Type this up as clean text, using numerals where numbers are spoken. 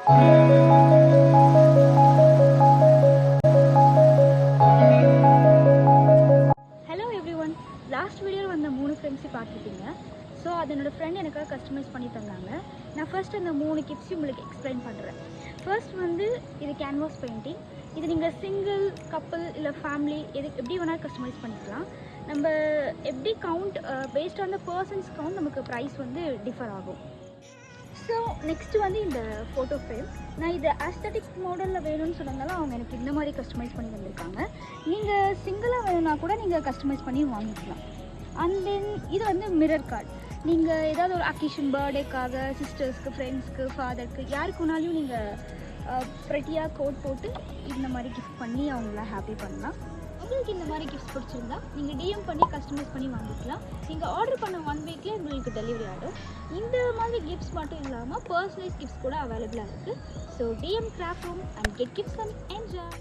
Hello every one, last வீடியோவில் வந்த 3 ஃப்ரெண்ட்ஸை பார்த்துருப்பீங்க. ஸோ அது என்னோடய ஃப்ரெண்ட் எனக்காக கஸ்டமைஸ் பண்ணி தந்தாங்க. நான் ஃபர்ஸ்ட் அந்த 3 கிஃப்ட்ஸையும் உங்களுக்கு எக்ஸ்பிளைன் பண்ணுறேன். ஃபர்ஸ்ட் வந்து இது கேன்வாஸ் பெயிண்டிங். இது நீங்கள் சிங்கிள், கப்புள் இல்லை ஃபேமிலி எப்படி வேணாலும் கஸ்டமைஸ் பண்ணிக்கலாம். நம்ம எப்படி count based on the persons count நமக்கு ப்ரைஸ் வந்து டிஃபர் ஆகும். ஸோ நெக்ஸ்ட்டு வந்து இந்த ஃபோட்டோ ஃப்ரேம். நான் இது ஆஸ்தட்டிக் மாடலில் வேணும்னு சொன்னதால அவங்க எனக்கு இந்த மாதிரி கஸ்டமைஸ் பண்ணி வந்திருக்காங்க. நீங்கள் சிங்கிளாக வேணும்னா கூட நீங்கள் கஸ்டமைஸ் பண்ணி வாங்கிக்கலாம். அண்ட் தென் இது வந்து மிரர் கார்டு. நீங்கள் ஏதாவது ஒரு அக்கேஷன், பர்த்டேக்காக, சிஸ்டர்ஸ்க்கு, ஃப்ரெண்ட்ஸ்க்கு, ஃபாதருக்கு யாருக்கு வேணாலும் நீங்கள் ப்ரெட்டியாக கோட் போட்டு இந்த மாதிரி கிஃப்ட் பண்ணி அவங்கள ஹாப்பி பண்ணலாம். உங்களுக்கு இந்த மாதிரி கிஃப்ட்ஸ் பிடிச்சிருந்தா நீங்கள் டிஎம் பண்ணி கஸ்டமைஸ் பண்ணி வாங்கிக்கலாம். நீங்கள் ஆர்டர் பண்ண 1 வீக்லேயே உங்களுக்கு டெலிவரி ஆகிடும். இந்த மாதிரி கிஃப்ட்ஸ் மட்டும் இல்லாமல் பர்சனலைஸ் கிஃப்ட்ஸ் கூட அவைலபிளாக இருக்குது. So DM craft room and get gifts and enjoy.